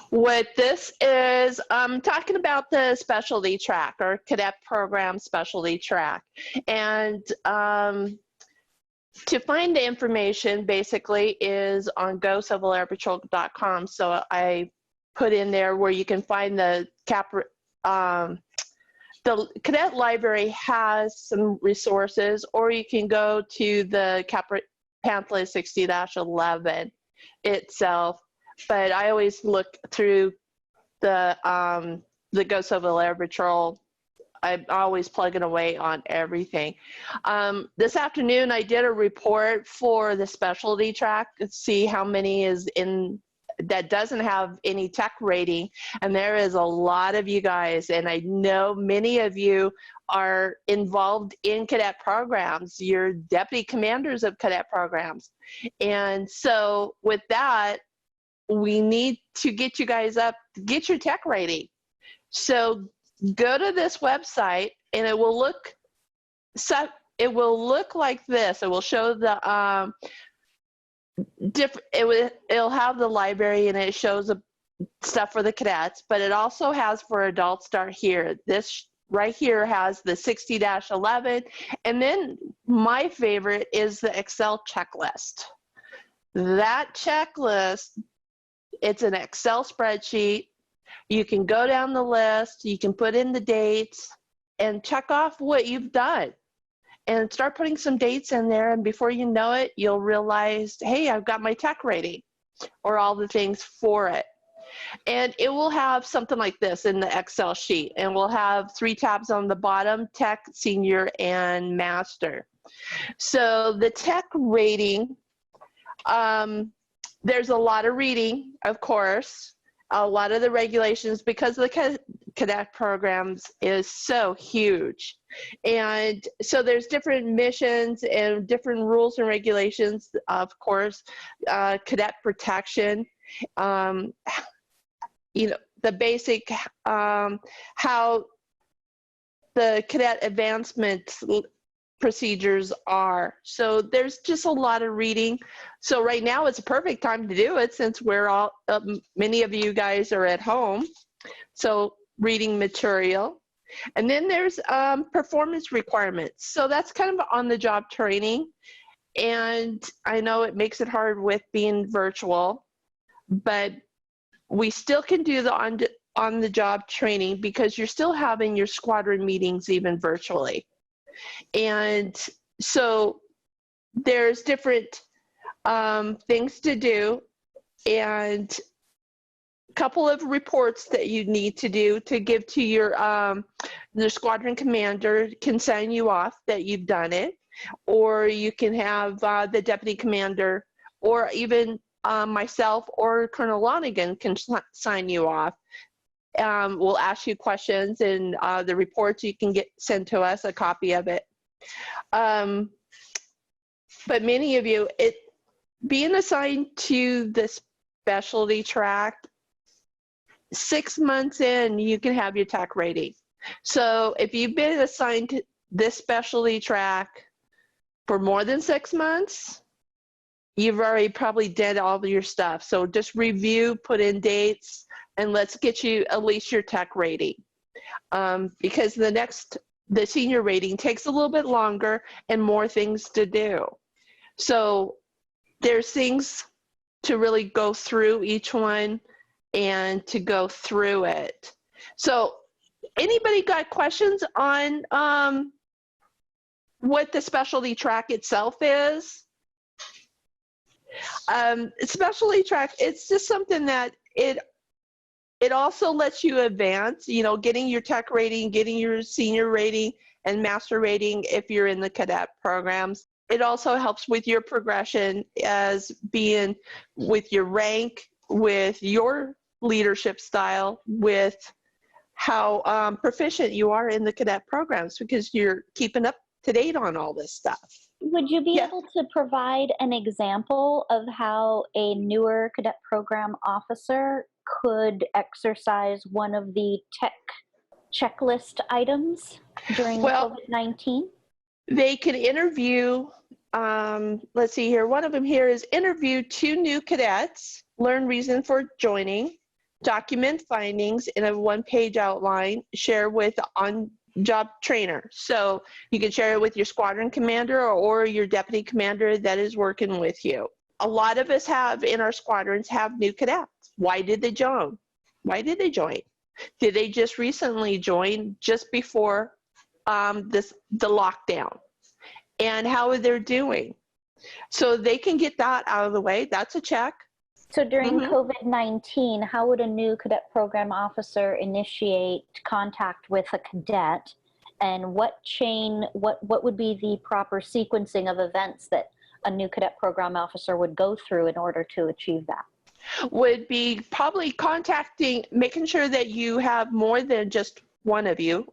What this is, I'm talking about the specialty track or cadet program specialty track. And to find the information basically is on gocivilairpatrol.com. So I put in there where you can find the cadet library has some resources, or you can go to the pamphlet 60-11 itself. But I always look through the Go Civil Air Patrol. I'm always plugging away on everything. This afternoon, I did a report for the specialty track to see how many is in that doesn't have any tech rating, and there is a lot of you guys, and I know many of you are involved in cadet programs. You're deputy commanders of cadet programs, and so with that, we need to get you guys up, get your tech rating. So go to this website, and it will look like this. It will show the it'll have the library, and it shows the stuff for the cadets, but it also has for adults start here. This right here has the 60-11, and then my favorite is the Excel checklist. That checklist, it's an Excel spreadsheet. You can go down the list, you can put in the dates, and check off what you've done. And start putting some dates in there, and before you know it, you'll realize, hey, I've got my tech rating, or all the things for it. And it will have something like this in the Excel sheet, and we'll have 3 tabs on the bottom: tech, senior, and master. So the tech rating, there's a lot of reading, of course, a lot of the regulations, because the cadet programs is so huge. And so there's different missions and different rules and regulations, of course, cadet protection, you know, the basic, how the cadet advancement procedures are. So there's just a lot of reading. So right now it's a perfect time to do it, since we're all, many of you guys are at home. So reading material. And then there's performance requirements. So that's kind of on the job training. And I know it makes it hard with being virtual, but we still can do the on the job training, because you're still having your squadron meetings even virtually. And so there's different things to do, and a couple of reports that you need to do to give to your the squadron commander can sign you off that you've done it, or you can have the deputy commander, or even myself or Colonel Lonigan can sign you off. We'll ask you questions, and the reports you can send to us a copy of it. But many of you, being assigned to the specialty track, 6 months in, you can have your tech rating. So if you've been assigned to this specialty track for more than 6 months, you've already probably did all of your stuff. So just review, put in dates, and let's get you at least your tech rating. Because the senior rating takes a little bit longer and more things to do. So there's things to really go through each one and to go through it. So anybody got questions on what the specialty track itself is? Specialty track, it's just something that it also lets you advance, you know, getting your tech rating, getting your senior rating and master rating if you're in the cadet programs. It also helps with your progression as being with your rank, with your leadership style, with how proficient you are in the cadet programs, because you're keeping up to date on all this stuff. Would you be able to provide an example of how a newer cadet program officer could exercise one of the tech checklist items during COVID-19? They could interview, let's see here, one of them here is interview 2 new cadets, learn reason for joining, Document findings in a one-page outline, share with on-job trainer. So you can share it with your squadron commander or your deputy commander that is working with you. A lot of us have in our squadrons have new cadets. Why did they join? Why did they join? Did they just recently join just before the lockdown? And how are they doing? So they can get that out of the way. That's a check. So during COVID-19, how would a new cadet program officer initiate contact with a cadet? And what would be the proper sequencing of events that a new cadet program officer would go through in order to achieve that? Would be probably making sure that you have more than just one of you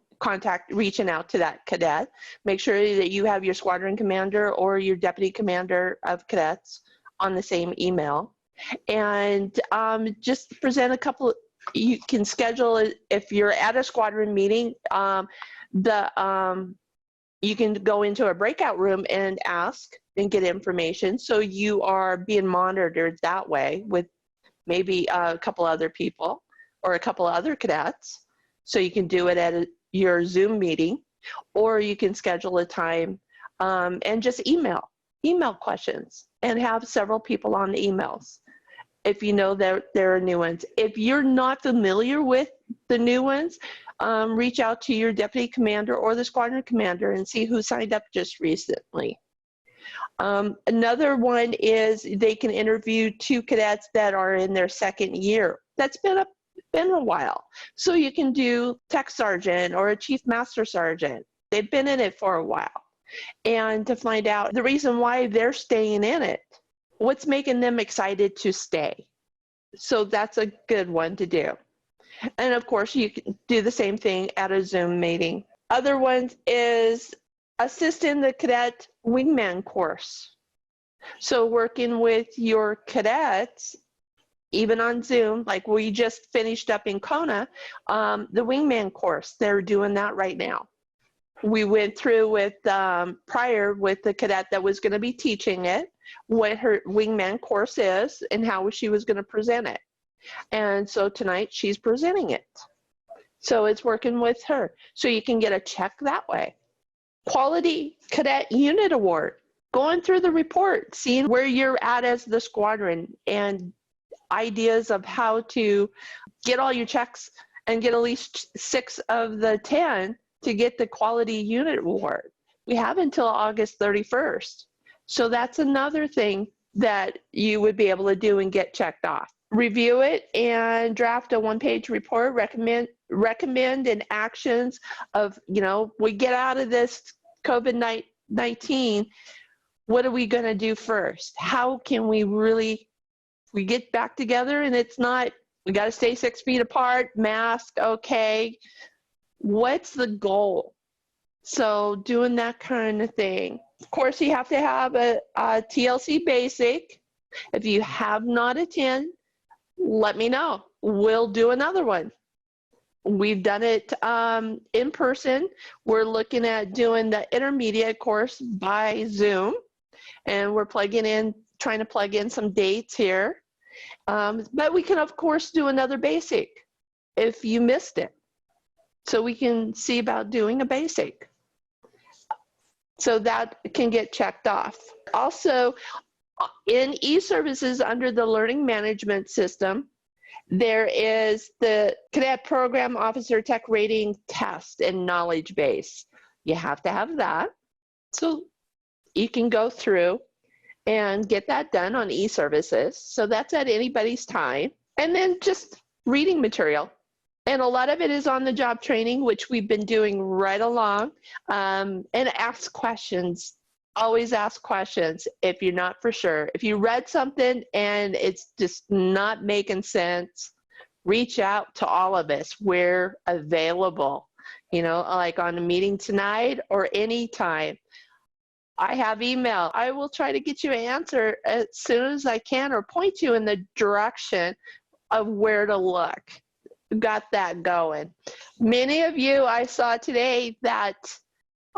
reaching out to that cadet. Make sure that you have your squadron commander or your deputy commander of cadets on the same email. And just present a couple, you can schedule it if you're at a squadron meeting, you can go into a breakout room and ask and get information. So you are being monitored that way with maybe a couple other people or a couple other cadets. So you can do it at your Zoom meeting, or you can schedule a time and just email questions and have several people on the emails. If you know that there are new ones. If you're not familiar with the new ones, reach out to your deputy commander or the squadron commander and see who signed up just recently. Another one is they can interview 2 cadets that are in their 2nd year. That's been a while. So you can do tech sergeant or a chief master sergeant. They've been in it for a while. And to find out the reason why they're staying in it. What's making them excited to stay? So that's a good one to do. And of course, you can do the same thing at a Zoom meeting. Other ones is assist in the cadet wingman course. So working with your cadets, even on Zoom, like we just finished up in Kona, the wingman course, they're doing that right now. We went through with prior with the cadet that was going to be teaching it, what her wingman course is and how she was going to present it. And so tonight she's presenting it. So it's working with her. So you can get a check that way. Quality Cadet Unit Award, going through the report, seeing where you're at as the squadron and ideas of how to get all your checks and get at least 6 of the 10 to get the Quality Unit Award. We have until August 31st. So that's another thing that you would be able to do and get checked off. Review it and draft a 1-page report, recommend and actions of, we get out of this COVID-19, what are we going to do first? How can we get back together and it's not, we got to stay 6 feet apart, mask, okay. What's the goal? So doing that kind of thing. Of course, you have to have a TLC basic. If you have not attended, let me know. We'll do another one. We've done it in person. We're looking at doing the intermediate course by Zoom, and we're trying to plug in some dates here. But we can, of course, do another basic if you missed it. So we can see about doing a basic. So that can get checked off. Also, in e-services under the learning management system, there is the Cadet Program Officer Tech Rating Test and Knowledge Base. You have to have that. So you can go through and get that done on e-services. So that's at anybody's time. And then just reading material. And a lot of it is on the job training, which we've been doing right along. And ask questions. Always ask questions if you're not for sure. If you read something and it's just not making sense, reach out to all of us. We're available, like on a meeting tonight or anytime. I have email. I will try to get you an answer as soon as I can or point you in the direction of where to look. Got that going. Many of you I saw today that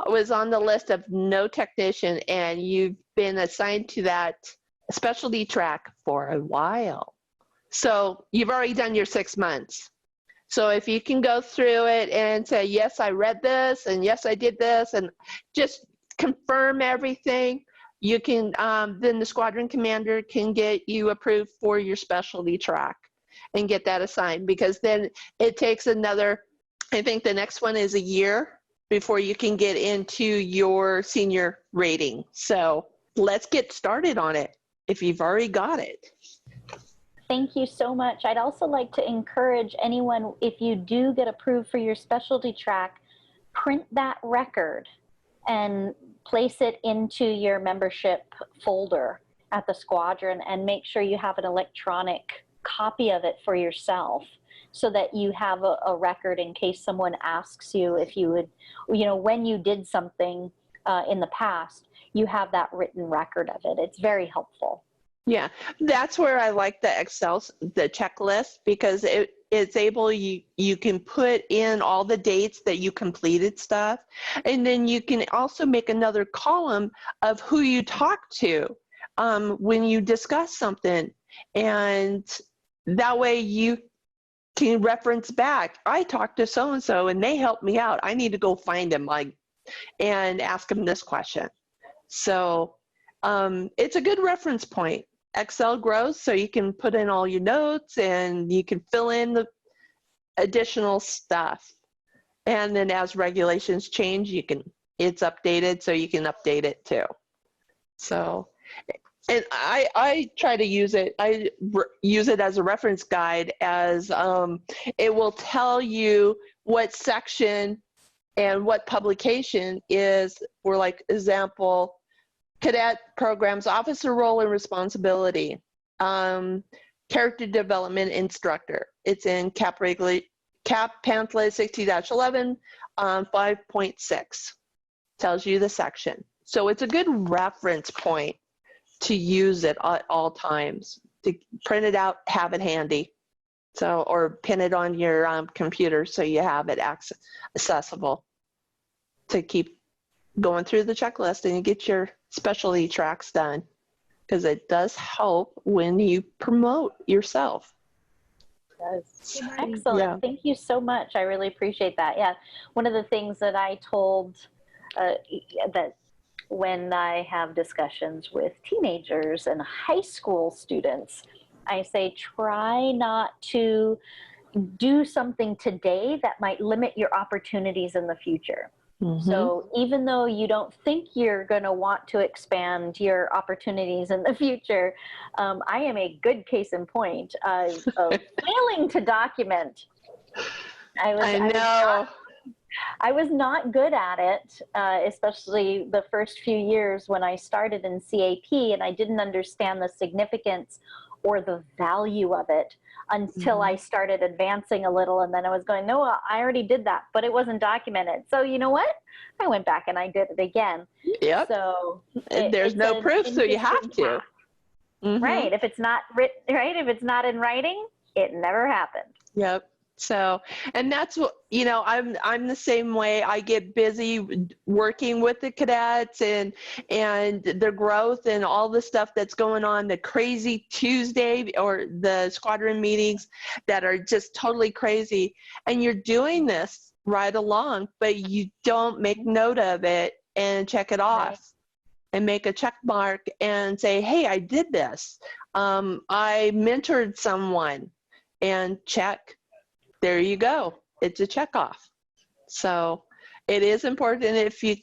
was on the list of no technician, and you've been assigned to that specialty track for a while. So you've already done your 6 months. So if you can go through it and say, yes, I read this, and yes, I did this, and just confirm everything, you can, then the squadron commander can get you approved for your specialty track and get that assigned, because then it takes another, I think the next one is a year before you can get into your senior rating. So let's get started on it if you've already got it. Thank you so much. I'd also like to encourage anyone, if you do get approved for your specialty track, print that record and place it into your membership folder at the squadron, and make sure you have an electronic copy of it for yourself, so that you have a record in case someone asks you if you would, when you did something in the past, you have that written record of it. It's very helpful. Yeah, that's where I like the Excel, the checklist, because it's able, you can put in all the dates that you completed stuff, and then you can also make another column of who you talked to when you discuss something, and that way you can reference back. I talked to so-and-so and they helped me out. I need to go find them and ask them this question. So it's a good reference point. Excel grows so you can put in all your notes and you can fill in the additional stuff. And then as regulations change, it's updated so you can update it too. So, and I try to use it. I use it as a reference guide, as it will tell you what section and what publication is, for like example, Cadet Programs, Officer Role and Responsibility, Character Development Instructor. It's in CAP pamphlet 60-11, 5.6. Tells you the section. So it's a good reference point to use it at all times. To print it out, have it handy. So, or pin it on your computer so you have it accessible to keep going through the checklist and you get your specialty tracks done, because it does help when you promote yourself. Excellent. Yeah. Thank you so much. I really appreciate that. Yeah. One of the things that I told that when I have discussions with teenagers and high school students, I say, try not to do something today that might limit your opportunities in the future. Mm-hmm. So even though you don't think you're going to want to expand your opportunities in the future, I am a good case in point of failing to document. I was not good at it, especially the first few years when I started in CAP, and I didn't understand the significance or the value of it until I started advancing a little, and then I was going, no, I already did that, but it wasn't documented. So you know what? I went back and I did it again. Yep. So there's no proof, so you have to. Mm-hmm. Right. If it's not written, right? If it's not in writing, it never happened. Yep. So, and that's what, I'm the same way. I get busy working with the cadets and their growth and all the stuff that's going on, the crazy Tuesday or the squadron meetings that are just totally crazy. And you're doing this right along, but you don't make note of it and check it off. Right. And make a check mark and say, hey, I did this. I mentored someone, and check. There you go. It's a check off. So it is important if you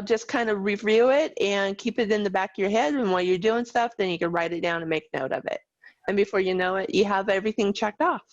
just kind of review it and keep it in the back of your head, and while you're doing stuff, then you can write it down and make note of it. And before you know it, you have everything checked off.